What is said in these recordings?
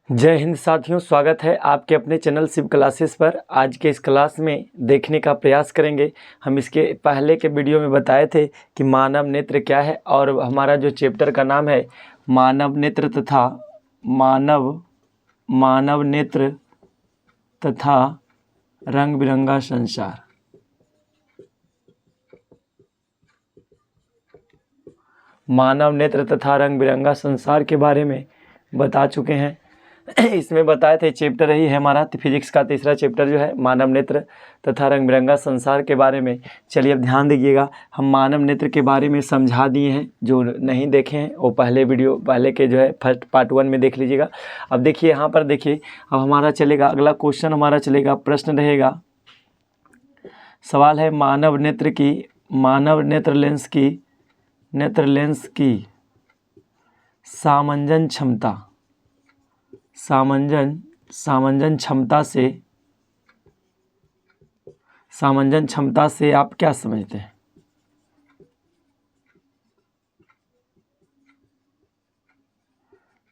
जय हिंद साथियों, स्वागत है आपके अपने चैनल शिव क्लासेस पर। आज के इस क्लास में देखने का प्रयास करेंगे। हम इसके पहले के वीडियो में बताए थे कि मानव नेत्र क्या है, और हमारा जो चैप्टर का नाम है मानव नेत्र तथा मानव नेत्र तथा रंग बिरंगा संसार। मानव नेत्र तथा रंग बिरंगा संसार के बारे में बता चुके हैं। इसमें बताए थे चैप्टर ही है हमारा फिजिक्स का तीसरा चैप्टर जो है मानव नेत्र तथा रंग बिरंगा संसार के बारे में। चलिए अब ध्यान दीजिएगा, हम मानव नेत्र के बारे में समझा दिए हैं। जो नहीं देखे हैं वो पहले के जो है फर्स्ट पार्ट 1 में देख लीजिएगा। अब देखिए यहाँ पर देखिए, अब हमारा चलेगा अगला क्वेश्चन, हमारा चलेगा प्रश्न रहेगा। सवाल है मानव नेत्र लेंस की सामंजन क्षमता से आप क्या समझते हैं?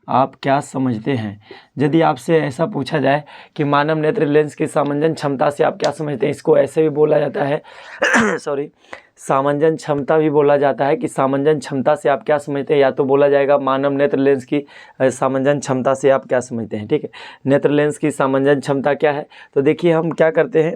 आप क्या समझते हैं? यदि आपसे ऐसा पूछा जाए कि मानव नेत्र लेंस की सामंजन क्षमता से आप क्या समझते हैं, इसको ऐसे भी बोला जाता है सामंजन क्षमता भी बोला जाता है कि सामंजन क्षमता से आप क्या समझते हैं, या तो बोला जाएगा मानव नेत्र लेंस की सामंजन क्षमता से आप क्या समझते हैं। ठीक है, नेत्र लेंस की सामंजन क्षमता क्या है? तो देखिए हम क्या करते हैं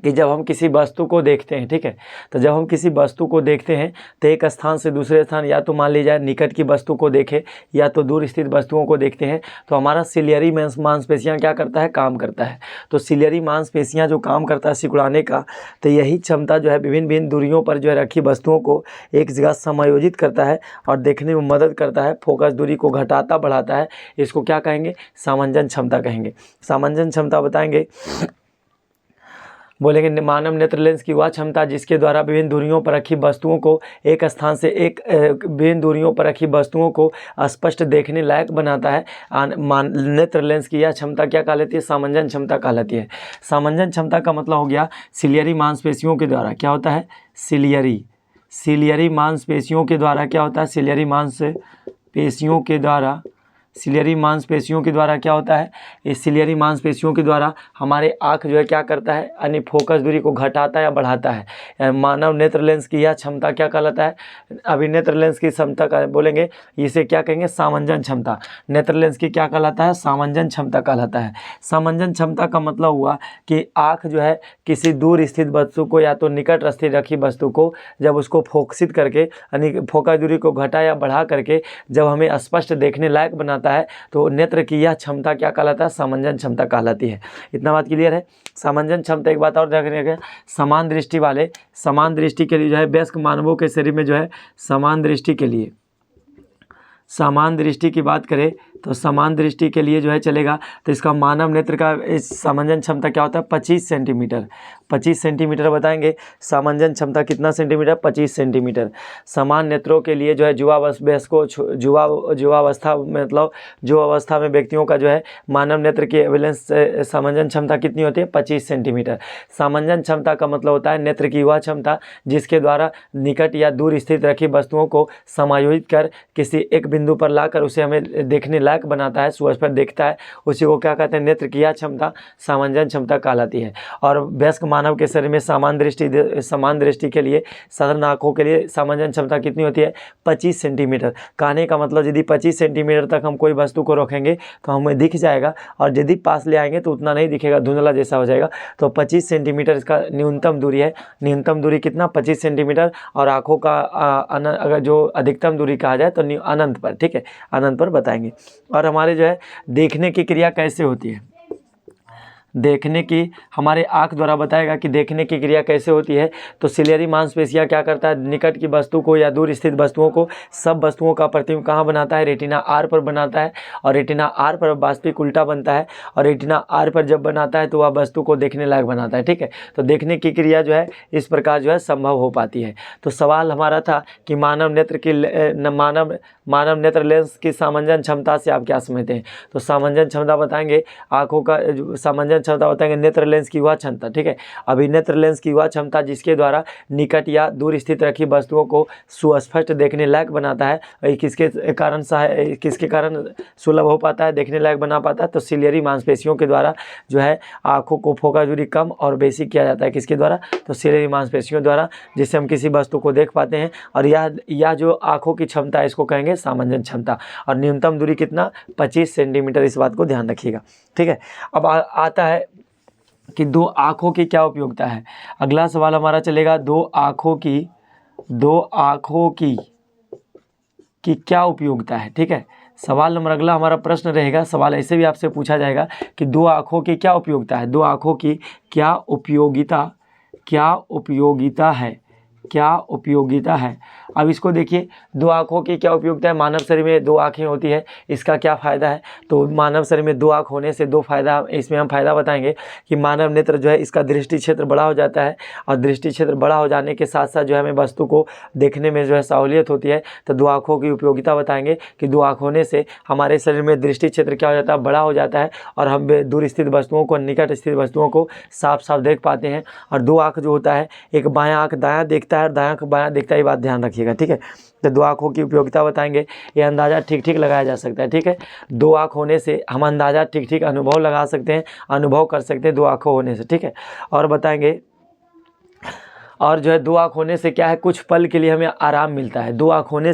कि जब हम किसी वस्तु को देखते हैं, ठीक है, तो जब हम किसी वस्तु को देखते हैं तो एक स्थान से दूसरे स्थान, या तो मान लीजिए निकट की वस्तु को देखें या तो दूर स्थित वस्तुओं को देखते हैं, तो हमारा सिलियरी मांसपेशियां क्या करता है? काम करता है। तो सिलियरी मांसपेशियां जो काम करता है सिकुड़ाने का, तो यही क्षमता जो है विभिन्न दूरियों पर जो है रखी वस्तुओं को एक जगह समायोजित करता है और देखने में मदद करता है। फोकस दूरी को घटाता बढ़ाता है। इसको क्या कहेंगे? सामंजन क्षमता कहेंगे। सामंजन क्षमता बताएंगे, बोलेंगे मानव नेत्र लेंस की वह क्षमता जिसके द्वारा विभिन्न दूरियों पर रखी वस्तुओं को एक स्थान से विभिन्न दूरियों पर रखी वस्तुओं को स्पष्ट देखने लायक बनाता है। नेत्र लेंस की यह क्षमता क्या कहलाती है? सामंजन क्षमता कहलाती है। सामंजन क्षमता का मतलब हो गया सिलियरी मांसपेशियों के द्वारा क्या होता है? सिलियरी मांसपेशियों के द्वारा क्या होता है? सिलियरी मांसपेशियों के द्वारा क्या होता है? इस सिलियरी मांसपेशियों के द्वारा हमारे आँख जो है क्या करता है? यानी फोकस दूरी को घटाता या बढ़ाता है। मानव नेत्र लेंस की यह क्षमता क्या कहलाता है? अभी नेत्र लेंस की क्षमता का बोलेंगे, इसे क्या कहेंगे? सामंजन क्षमता। नेत्र लेंस की क्या कहलाता है? सामंजन क्षमता कहलाता है। सामंजन क्षमता का मतलब हुआ कि आँख जो है किसी दूर स्थित वस्तु को या तो निकट स्थित रखी वस्तु को जब उसको फोकसित करके यानी फोकस दूरी को घटा या बढ़ा करके जब हमें स्पष्ट देखने लायक बनाता है, तो नेत्र की यह क्षमता क्या कहलाता है? सामंजन क्षमता कहलाती है। इतना बात क्लियर है? सामंजन क्षमता। एक बात और देखने का, समान दृष्टि के लिए जो है वयस्क मानवों के शरीर में जो है समान दृष्टि की बात करें तो समान दृष्टि के लिए जो है चलेगा, तो इसका मानव नेत्र का इस सामंजन क्षमता क्या होता है? 25 सेंटीमीटर बताएंगे। सामंजन क्षमता कितना सेंटीमीटर? 25 सेंटीमीटर। समान नेत्रों के लिए जो है युवावस्था मतलब जो अवस्था में व्यक्तियों का जो है मानव नेत्र की एविलेंस सामंजन क्षमता कितनी होती है? 25 सेंटीमीटर। सामंजन क्षमता का मतलब होता है नेत्र की वह क्षमता जिसके द्वारा निकट या दूर स्थित रखी वस्तुओं को समायोजित कर किसी एक बिंदु पर लाकर उसे हमें देखने लायक बनाता है, सुस्पष्ट देखता है। उसी को क्या कहते हैं? नेत्र की यह क्षमता सामंजन क्षमता कहलाती है। और वयस्क मानव के शरीर में समान दृष्टि के लिए साधारण आँखों के लिए सामंजन क्षमता कितनी होती है? 25 सेंटीमीटर। कहने का मतलब यदि 25 सेंटीमीटर तक हम कोई वस्तु को रखेंगे तो हमें दिख जाएगा, और यदि पास ले आएंगे तो उतना नहीं दिखेगा, धुंधला जैसा हो जाएगा। तो 25 सेंटीमीटर इसका न्यूनतम दूरी है। न्यूनतम दूरी कितना? 25 सेंटीमीटर। और आँखों का अगर जो अधिकतम दूरी कहा जाए तो अनंत पर, ठीक है, अनंत पर बताएंगे। और हमारे जो है देखने की क्रिया कैसे होती है? देखने की हमारे आँख द्वारा बताएगा कि देखने की क्रिया कैसे होती है। तो सिलियरी मांसपेशियां क्या करता है? निकट की वस्तु को या दूर स्थित वस्तुओं को, सब वस्तुओं का प्रतिबिंब कहाँ बनाता है? रेटिना आर पर बनाता है। और रेटिना आर पर वास्तविक उल्टा बनता है, और रेटिना आर पर जब बनाता है तो वह वस्तु को देखने लायक बनाता है। ठीक है, तो देखने की क्रिया जो है इस प्रकार जो है संभव हो पाती है। तो सवाल हमारा था कि मानव नेत्र लेंस की सामंजन क्षमता से आप क्या समझते हैं? तो सामंजन क्षमता बताएंगे, आँखों का सामंजन क्षमता बताएंगे नेत्र लेंस की वह क्षमता, ठीक है। अभी नेत्र लेंस की वह क्षमता जिसके द्वारा निकट या दूर स्थित रखी वस्तुओं को सुस्पष्ट देखने लायक बनाता है। किसके कारण सुलभ हो पाता है, देखने लायक बना पाता है? तो सिलियरी मांसपेशियों के द्वारा जो है आँखों को फोकस दूरी कम और बेसिक किया जाता है। किसके द्वारा? तो सिलियरी मांसपेशियों द्वारा, जिससे हम किसी वस्तु को देख पाते हैं। और यह जो आँखों की क्षमता है इसको कहेंगे सामंजन क्षमता। और न्यूनतम दूरी कितना? 25 सेंटीमीटर। इस बात को ध्यान रखिएगा, ठीक है। अब आता है कि दो आँखों की क्या उपयोगिता है। अगला सवाल हमारा चलेगा दो आँखों की क्या उपयोगिता है, ठीक है। सवाल नंबर अगला हमारा प्रश्न रहेगा, सवाल ऐसे भी आपसे पूछा जाएगा कि दो आँखों की क्या उपयोगिता है। दो आँखों की क्या उपयोगिता है। अब इसको देखिए, दो आँखों की क्या उपयोगिता है। मानव शरीर में दो आँखें होती है, इसका क्या फ़ायदा है। तो मानव शरीर में दो आँख होने से दो फायदा, इसमें हम फ़ायदा बताएंगे कि मानव नेत्र जो है इसका दृष्टि क्षेत्र बड़ा हो जाता है। और दृष्टि क्षेत्र बड़ा हो जाने के साथ साथ जो है हमें वस्तु को देखने में जो है सहूलियत होती है। तो दो आँखों की उपयोगिता बताएंगे कि दो आँख होने से हमारे शरीर में दृष्टि क्षेत्र क्या हो जाता है? बड़ा हो जाता है। और हम दूर स्थित वस्तुओं को, निकट स्थित वस्तुओं को साफ साफ देख पाते हैं। और दो आँख जो होता है, एक बायाँ आँख दायाँ देखता है और दायाँ आँख बायाँ देखता है, ये बात ध्यान रखिएगा, ठीक है। तो दो आँखों की उपयोगिता बताएंगे, ये अंदाज़ा ठीक लगाया जा सकता है, ठीक है। दो आँख होने से हम अंदाज़ा ठीक अनुभव लगा सकते हैं, अनुभव कर सकते हैं दो आँखों होने से, ठीक है। और बताएंगे, और जो है दो आँख होने से क्या है, कुछ पल के लिए हमें आराम मिलता है। दो आँख होने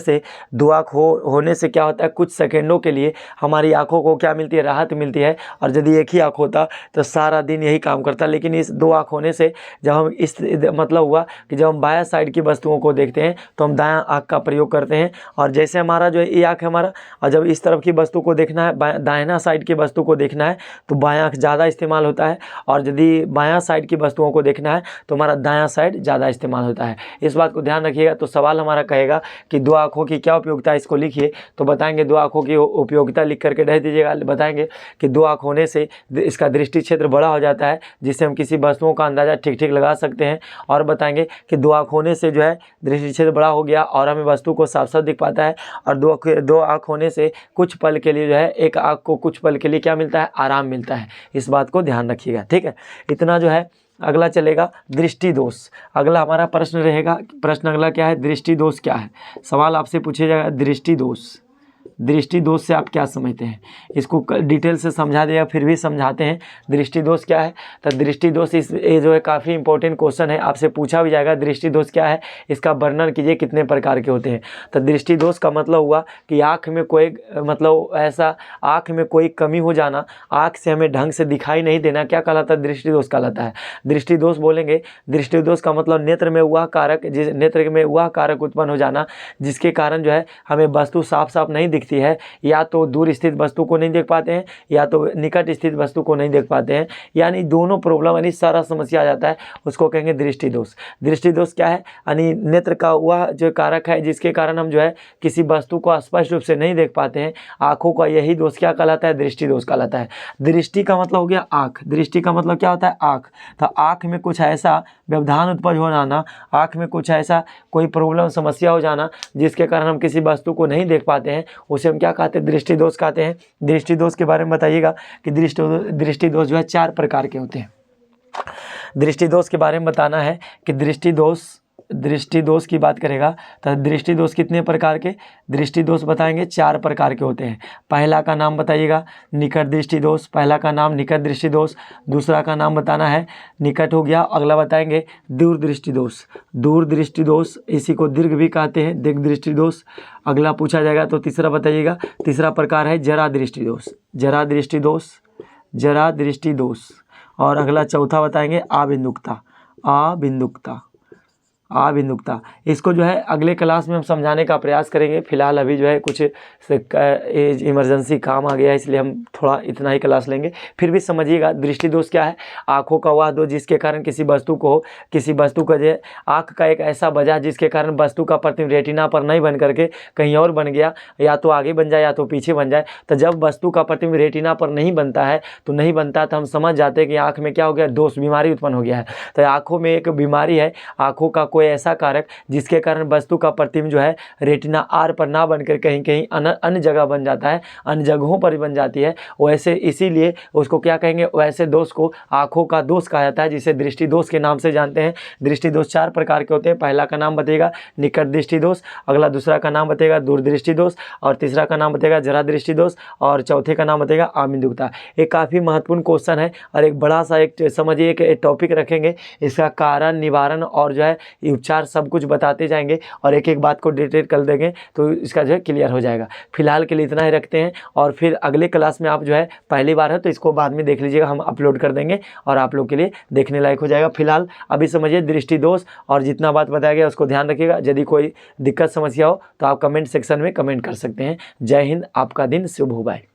से क्या होता है, कुछ सेकंडों के लिए हमारी आँखों को क्या मिलती है? राहत मिलती है। और यदि एक ही आँख होता तो सारा दिन यही काम करता। लेकिन इस दो आँख होने से जब हम इस मतलब हुआ कि जब हम बायां साइड की वस्तुओं को देखते हैं तो हम दायां आँख का प्रयोग करते हैं। और जैसे हमारा जो है ये आँख है हमारा, और जब इस तरफ की वस्तु को देखना है, दाहिना साइड की वस्तु को देखना है तो बायां आँख ज़्यादा इस्तेमाल होता है। और यदि बायां साइड की वस्तुओं को देखना है तो हमारा दायां साइड ज़्यादा इस्तेमाल होता है। इस बात को ध्यान रखिएगा। तो सवाल हमारा कहेगा कि दो आँखों की क्या उपयोगिता है, इसको लिखिए। तो बताएंगे दो आँखों की उपयोगिता लिख करके रह दीजिएगा। बताएंगे कि दो आँख होने से इसका दृष्टि क्षेत्र बड़ा हो जाता है, जिससे हम किसी वस्तुओं का अंदाज़ा ठीक लगा सकते हैं। और बताएंगे कि दो आँख होने से जो है दृष्टि क्षेत्र बड़ा हो गया और हमें वस्तु को साफ साफ दिख पाता है। और दो आँख होने से कुछ पल के लिए जो है एक आँख को कुछ पल के लिए क्या मिलता है? आराम मिलता है। इस बात को ध्यान रखिएगा, ठीक है। इतना जो है। अगला चलेगा दृष्टि दोष। अगला हमारा प्रश्न रहेगा, प्रश्न अगला क्या है? दृष्टि दोष क्या है। सवाल आपसे पूछा जाएगा दृष्टि दोष से आप क्या समझते हैं। इसको डिटेल से समझा दिया, फिर भी समझाते हैं दृष्टि दोष क्या है। तो दृष्टि दोष ये जो है काफ़ी इंपॉर्टेंट क्वेश्चन है, आपसे पूछा भी जाएगा दृष्टि दोष क्या है, इसका वर्णन कीजिए, कितने प्रकार के होते हैं। तो दृष्टि दोष का मतलब हुआ कि आँख में कोई ऐसा आँख में कोई कमी हो जाना, आँख से हमें ढंग से दिखाई नहीं देना, क्या कहलाता है? दृष्टि दोष कहलाता है। दृष्टि दोष बोलेंगे, दृष्टि दोष का मतलब नेत्र में वह कारक उत्पन्न हो जाना जिसके कारण जो है हमें वस्तु साफ साफ नहीं दिखती है। या तो दूर स्थित वस्तु को नहीं देख पाते हैं या तो निकट स्थित वस्तु को नहीं देख पाते हैं, यानी दोनों प्रॉब्लम, यानी सारा समस्या आ जाता है, उसको कहेंगे दृष्टि दोष। दृष्टि दोष क्या है? यानी नेत्र का वह जो कारक है जिसके कारण हम जो है किसी वस्तु को स्पष्ट रूप से नहीं देख पाते हैं, आँखों का यही दोष क्या कहलाता है? दृष्टि दोष कहलाता है। दृष्टि का मतलब हो गया आँख, दृष्टि का मतलब क्या होता है? आँख। तो आँख में कुछ ऐसा व्यवधान उत्पन्न हो जाना, आँख में कुछ ऐसा कोई प्रॉब्लम समस्या हो जाना जिसके कारण हम किसी वस्तु को नहीं देख पाते हैं, उसे हम क्या कहते हैं? दृष्टि दोष कहते हैं। दृष्टि दोष के बारे में बताइएगा कि दृष्टि दोष जो है 4 प्रकार के होते हैं। दृष्टि दोष के बारे में बताना है कि दृष्टि दोष की बात करेगा तो दृष्टि दोष कितने प्रकार के? दृष्टि दोष बताएंगे 4 प्रकार के होते हैं। पहला का नाम बताइएगा निकट दृष्टि दोष, पहला का नाम निकट दृष्टि दोष, दूसरा का नाम बताना है निकट हो गया, अगला बताएंगे दूर दृष्टि दोष, इसी को दीर्घ भी कहते हैं, दीर्घ दृष्टि दोष। अगला पूछा जाएगा तो तीसरा बताइएगा, तीसरा प्रकार है जरा दृष्टि दोष, और अगला चौथा बताएंगे अबिंदुकता। इसको जो है अगले क्लास में हम समझाने का प्रयास करेंगे। फिलहाल अभी जो है कुछ इमरजेंसी काम आ गया है, इसलिए हम थोड़ा इतना ही क्लास लेंगे। फिर भी समझिएगा दृष्टि दोष क्या है? आँखों का वह दोष जिसके कारण किसी वस्तु का जो है आँख का एक ऐसा वजह जिसके कारण वस्तु का प्रतिबिंब रेटिना पर नहीं बन करके कहीं और बन गया, या तो आगे बन जाए या तो पीछे बन जाए। तो जब वस्तु का प्रतिबिंब रेटिना पर नहीं बनता है तो हम समझ जाते हैं कि आँख में क्या हो गया? दोष, बीमारी उत्पन्न हो गया है। तो आँखों में एक बीमारी है, आँखों का कोई कोई ऐसा कारक जिसके कारण वस्तु का प्रतिबिंब जो है रेटिना आर पर ना बनकर कहीं कहीं अन्य जगह बन जाता है, अन्य जगहों पर बन जाती है, वैसे इसीलिए उसको क्या कहेंगे, वैसे दोष को आँखों का दोष कहा जाता है, जिसे दृष्टि दोष के नाम से जानते हैं। दृष्टि दोष 4 प्रकार के होते हैं। पहला का नाम बताइएगा निकट दृष्टि दोष, अगला दूसरा का नाम बताइएगा दूरदृष्टि दोष, और तीसरा का नाम बताइएगा जरा दृष्टि दोष, और चौथे का नाम बताइएगा आमिंदुकता। ये काफ़ी महत्वपूर्ण क्वेश्चन है और एक बड़ा सा एक समझिए एक टॉपिक रखेंगे, इसका कारण निवारण और जो है उपचार सब कुछ बताते जाएंगे और एक एक बात को डिटेल कर देंगे तो इसका जो है क्लियर हो जाएगा। फिलहाल के लिए इतना ही रखते हैं और फिर अगले क्लास में आप जो है पहली बार है तो इसको बाद में देख लीजिएगा, हम अपलोड कर देंगे और आप लोग के लिए देखने लायक हो जाएगा। फिलहाल अभी समझिए दृष्टि दोष और जितना बात बताया गया उसको ध्यान रखिएगा। यदि कोई दिक्कत समस्या हो तो आप कमेंट सेक्शन में कमेंट कर सकते हैं। जय हिंद, आपका दिन शुभ हो। बाय।